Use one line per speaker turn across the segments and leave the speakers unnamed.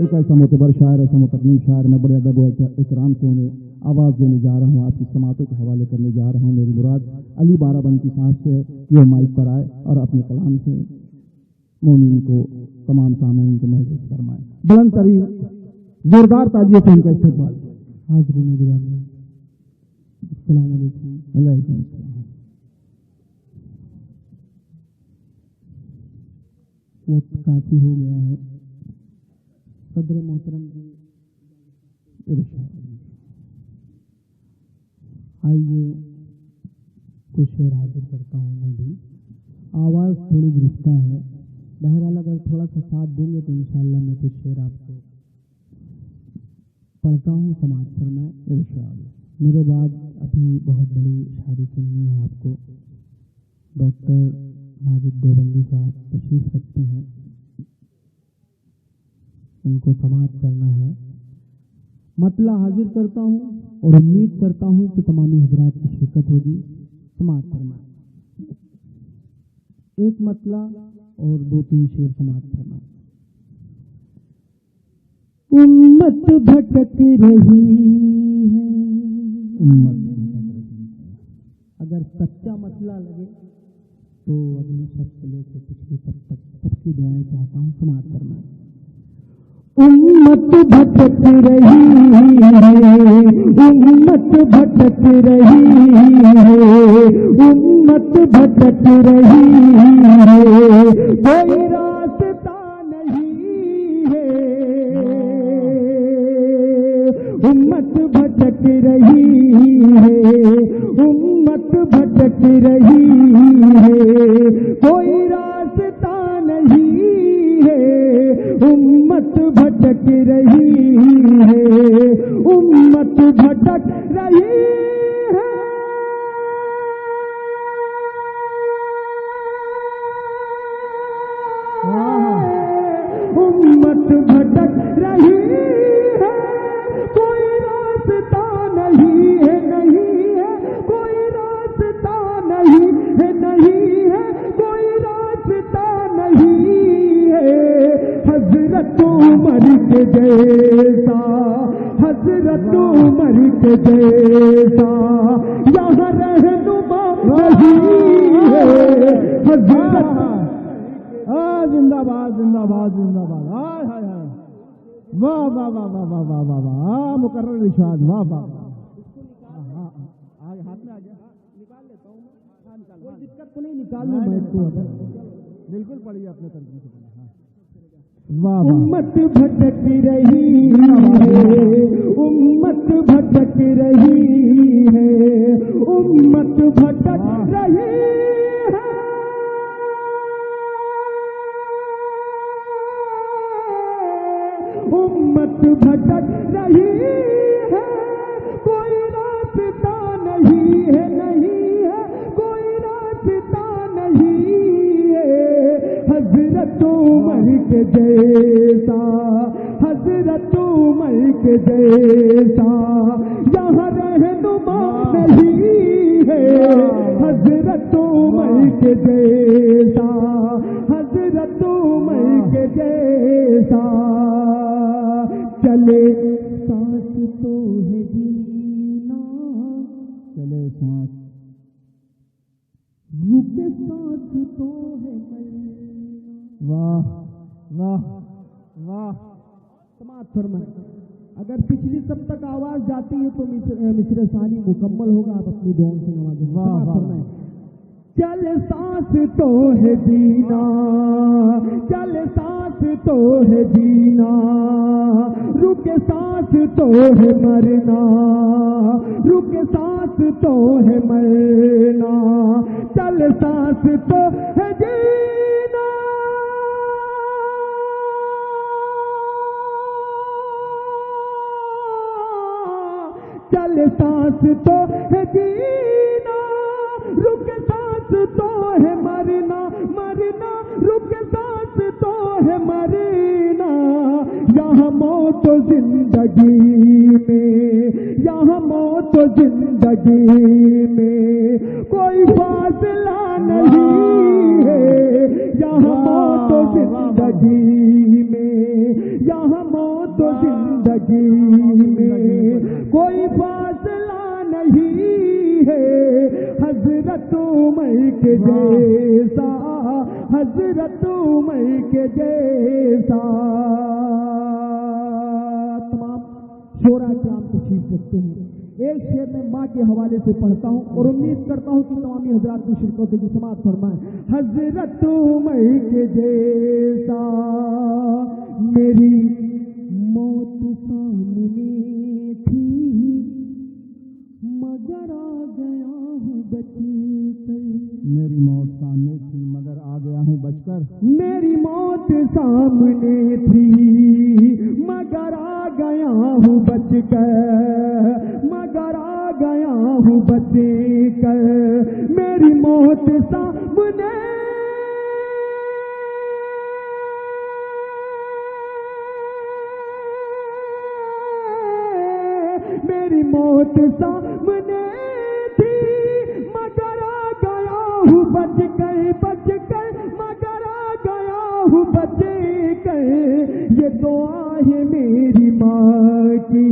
ایک ایسا معتبر شاعر، ایسا متقین شاعر میں بڑے ادب و احترام سے انہیں آواز دینے جا رہا ہوں، آپ کی سماعتوں کے حوالے کرنے جا رہا ہوں۔ میری مراد علی بارابنکی صاحب سے یہ مائک پر آئے اور اپنے کلام سے مومن کو، تمام سامعین کو محسوس فرمائے۔ بلند ترین زوردار تعلیت سے ان کا استقبال۔ حاضرین گرامی السلام علیکم۔ وعلیکم السلام۔ وقت کافی ہو گیا ہے، صدر محترم جی آئیے کچھ شعر حاضر کرتا ہوں میں بھی۔ آواز تھوڑی گرفتہ ہے، بہرحال اگر تھوڑا سا ساتھ دیں گے تو انشاءاللہ میں کچھ شعر آپ کو پڑھتا ہوں، سماعت فرمائیں انشاءاللہ۔ میرے بعد ابھی بہت بڑی شاعری سننی ہے آپ کو، ڈاکٹر ماجد دیوبندی صاحب تشریف رکھتے ہیں، ان کو سماعت کرنا ہے۔ مطلع حاضر کرتا ہوں اور امید کرتا ہوں کہ تمامی حضرات کی شرکت ہوگی۔ سماعت فرمائیں، ایک مطلع اور 2-3 شعر سماعت فرمائیں۔ امت بھٹک رہی ہے، امت اگر سچا مطلع لگے تو اگلی شخص سے لے کے پچھلی تک سب کی دعائیں چاہتا ہوں، سماعت فرمائیں۔ امت بھٹک رہی ہے، امت بھٹک رہی ہے، امت بھٹک رہی ہے، کوئی راستہ نہیں ہے، امت بھٹک رہی ہے، امت بھٹک رہی ہے، کوئی راستہ نہیں ہے، امت بھٹک رہی ہے، امت بھٹک رہی ہے، امت بھٹک رہی ہے، کوئی راستہ نہیں ہے، نہیں ہے کوئی راستہ نہیں ہے، نہیں ہے کوئی راستہ نہیں ہے، حضرت عمر کے جیسا، حضرت عمر کے جیسا یہاں رہنما نہیں ہے، حضرت زندہ باد زندہ باد زندہ باد، ہائے ہائے ہائے، واہ واہ واہ واہ واہ واہ واہ واہ، مقرر ارشاد، واہ واہ، ہاتھ میں آ گیا، نکال لیتا ہوں میں، کوئی دقت تو نہیں، نکال لوں میں اس کو، بالکل پڑھیے اپنے ترجمے سے۔ امت بھٹک رہی ہے، امت بھٹک رہی ہے، امت بھٹک رہی ہے، امت بھٹک رہی ہے، کوئی راستہ نہیں ہے، نہیں ہے کوئی راستہ نہیں ہے، حضرت عمر کے جیسا، حضرت عمر کے جیسا یہاں رہنما نہیں ہے، حضرت عمر کے جیسا، حضرت عمر کے جیسا، چلے سانس تو ہے جینا، چلے سانس، رکے سانس تو ہے مرنا، واہ واہ واہ، سماعت فرمائیں۔ اگر پچھلی سب تک آواز جاتی ہے تو مصر ثانی مکمل ہوگا، آپ اپنی دعاؤں سے نوازیں۔ واہ فرمائیں، چل سانس تو ہے جینا، چل سانس تو ہے جینا، رک سانس تو ہے مرنا، رک سانس تو ہے مرنا، چل سانس تو ہے جینا، چل سانس تو ہے جینا، رک سانس تو ہے مرنا، مرنا رک سانس تو ہے مرنا، یہاں موت و زندگی میں، یہاں موت و زندگی میں کوئی فاصلہ نہیں ہے، یہاں موت و زندگی میں، یہاں موت عمر کے جیسا، حضرت عمر کے جیسا. تمام شعراء کرام تشریف رکھتے ہیں. ایک شعر میں ماں کے حوالے سے پڑھتا ہوں اور امید کرتا ہوں کہ تمامی حضرات کی شرکت کی سماعت فرمائیں. حضرت عمر کے جیسا میری موت سامنے تھی مگر آ گیا ہوں بچ کر. میری موت سامنے تھی مگر آ گیا ہوں بچ کر. میری موت سامنے تھی مگر آ گیا ہوں بچ کر، مگر آ گیا ہوں بچ کر. میری موت سامنے میری موت سامنے تھی مگر آ گیا ہوں بچ کر، بچ کر مگر آ گیا ہوں بچ کر. یہ دعا ہے میری ماں کی،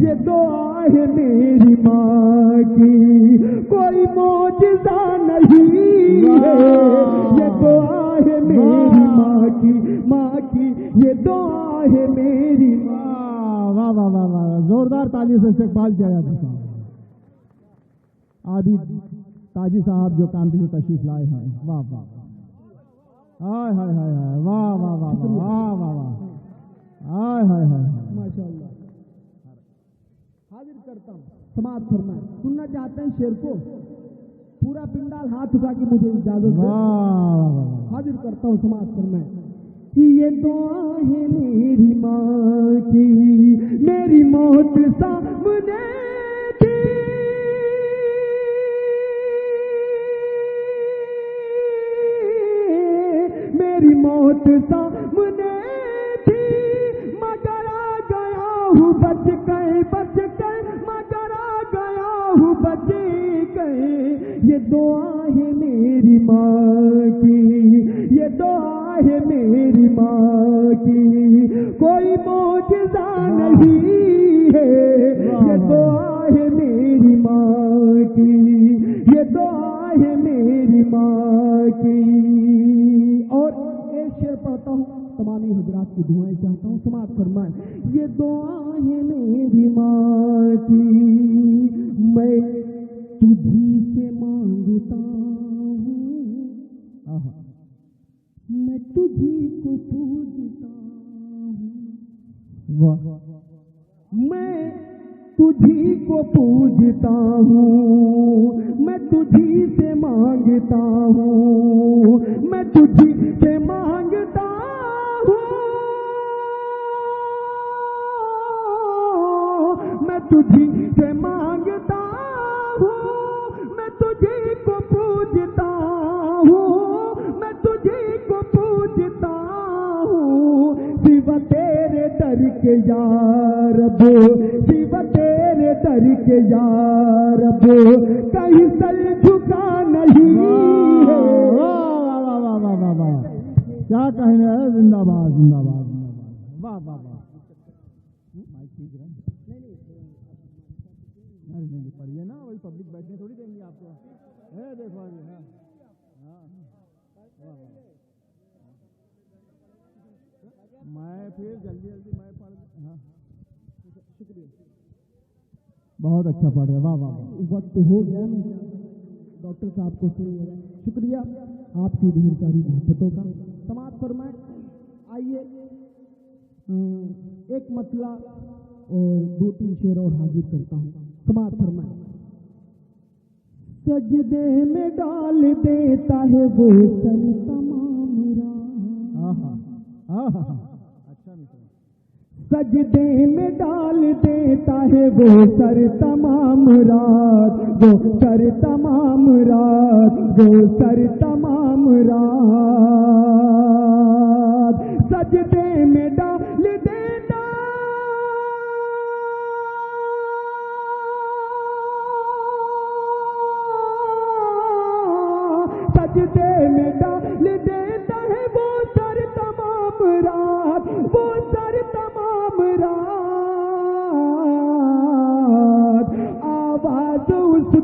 یہ دعا ہے میری ماں کی، کوئی معجزہ نہیں ہے. یہ دعا ہے میری ماں کی، ماں کی یہ دعا ہے میری ماں. واہ واہ واہ واہ، زوردار تالی سے استقبال کیا جاتا ہے. آدھی تاجی صاحب جو کام سے تشریف لائے ہیں. واہ واہ ہائے ہائے ہائے ہائے، واہ واہ واہ واہ واہ واہ، ہائے ہائے ہائے ماشاء اللہ. حاضر کرتا ہوں، سماعت فرمائیں. سننا چاہتے ہیں شعر کو؟ پورا پنڈال ہاتھ اٹھا کے مجھے اجازت دیں. حاضر کرتا ہوں، سماعت فرمائیں. یہ دعا ہے میری ماں کی، میری موت سامنے تھی میری موت سامنے تھی مگر آ گیا ہوں بچ کر، بچ کر مگر آ گیا ہوں بچ کر. یہ دعا ہے میری ماں کی، یہ دعا ہے میری ماں کی، کوئی معجزہ نہیں ہے. یہ دعا ہے میری ماں کی، یہ دعا ہے میری ماں کی. اور ایک شعر پڑھتا ہوں، تمامی حضرات کی دعائیں چاہتا ہوں، سماعت فرمائیں. یہ دعا ہے میری ماں کی، میں تجھی سے مانگتا ہوں، میں تجھی کو پوجتا ہوں، میں تجھی کو پوجتا ہوں، میں تجھی سے مانگتا ہوں، میں تجھی سے مانگتا ہوں، میں تجھی سے مانگتا ہوں، میں تجھی کو پوجتا ہوں، میں تجھی کو پوجتا ہوں. سوا تیرے در کے یا رب، سوا تیرے در کے یا رب کہیں سر جھکا نہیں ہے. کیا کہنا ہے؟ زندہ باد زندہ باد زندہ باد. واہ واہ واہ. پڑھیے نا، وہی پبلک بیٹھنے تھوڑی دیں گے آپ کو. دیکھو میں پھر جلدی جلدی میں پڑھ. ہاں شکریہ، بہت اچھا پڑھ رہے. واہ واہ واہ. وقت ہو گیا ڈاکٹر صاحب کو شکریہ آپ کی ڈھیر ساری محبتوں کا. سماعت فرمائیں. آئیے ایک مسئلہ اور دو تین شعر اور حاضر کرتا ہوں. سماعت فرمائیں. سجدے میں ڈال دیتا ہے وہ سر تمام راہ، سجدے میں ڈال دیتا ہے وہ سر تمام رات، وہ سر تمام رات، وہ سر تمام رات. سجدے میں ڈال دیتا سجدے میں ڈال دیتا ہے وہ سر تمام رات، وہ سر تمام رات. آواز اس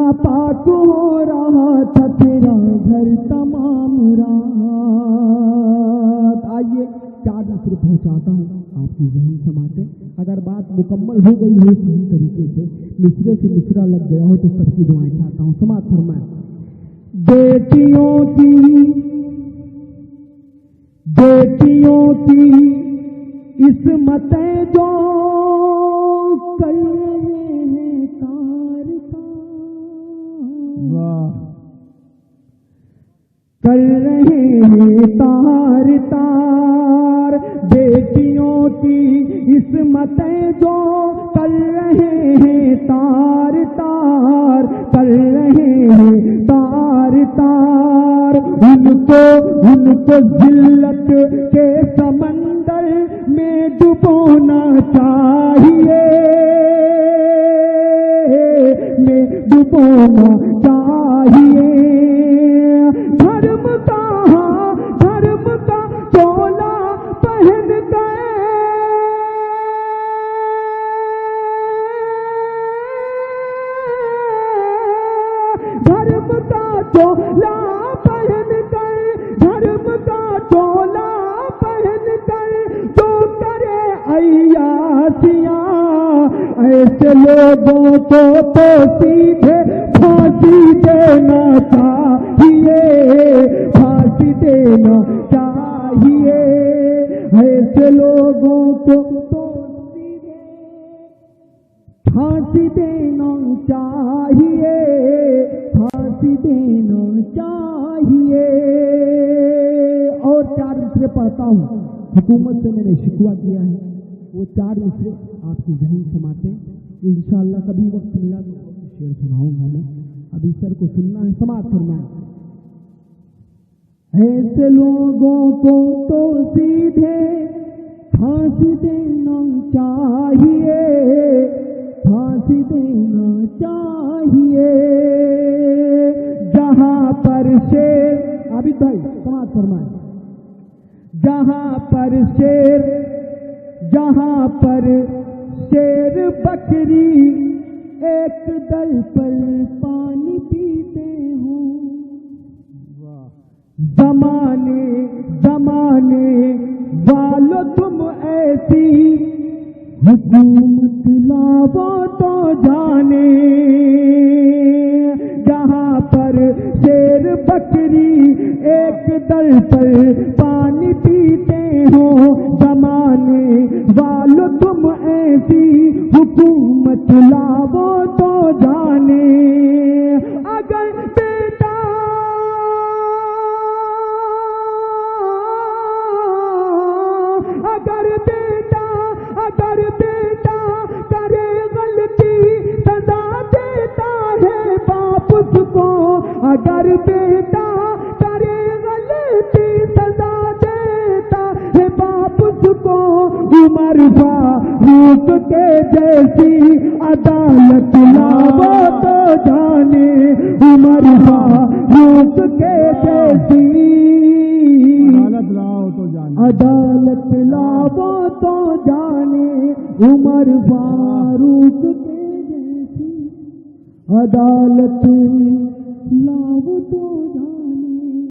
ناپاک ہو رہا تھا تیرا گھر تمام رات. آئیے 4 مصرے پہنچاتا ہوں آپ کی ذہن سماتے. اگر بات مکمل ہو گئی ہے صحیح طریقے سے, مصرے سے مصرا لگ گیا ہو تو سب کی دعائیں چاہتا ہوں. سماعت فرمائیں. بیٹیوں کی عصمتیں جو کر رہے ہیں تار تار, کر رہے ہیں تار تار. بیٹیوں کی عصمتیں جو کر رہے ہیں تار تار, کر رہے ہیں تار تار. ان کو ذلت کے سمندر میں ڈبونا چاہیے, میں ڈبونا چاہیے. دھرم کا چولا پہن گئے, دھرم کا چولا پہن گئے, دھرم کا چولا پہن گئے. جو کرے عیاشیاں ایسے لوگوں کو تو سیدھے پھانسی دینا چاہیے, پھانسی دینا چاہیے. ایسے لوگوں کو تو سیدھے پھانسی دینا چاہیے, پھانسی دینا چاہیے. اور 4 مصرے پڑھتا ہوں. حکومت سے میں نے شکوہ کیا ہے, وہ 4 مصرے آپ کی ذہن سماتے. انشاءاللہ کبھی وقت ملا تو شعر سناؤں گا میں. ابھی سر کو سننا ہے, سماعت فرمائیں. ایسے لوگوں کو تو سیدھے پھانسی دینا چاہیے, پھانسی دینا چاہیے. جہاں پر شیر, عابد بھائی سماعت فرمائیں. جہاں پر شیر بکری ایک دل پر پانی پیتے ہوں. زمانے والو تم ایسی حکومت لاؤ تو جانے. جہاں پر شیر بکری ایک دل پر پانی پیتے ہو, زمانے والو تم ایسی حکومت لاؤ تو جانے. اگر بیٹا کرے غلطی سزا دیتا ہے باپ اس کو. اگر بیٹا کرے غلطی سزا دیتا ہے باپ اس کو. عمر فاروق کے جیسی عدالت لاؤ تو جانے, عمر فاروق کے جیسی عدالت لاؤ تو جانے. عمر فاروق کے جیسی عدالت لاؤ تو جانے.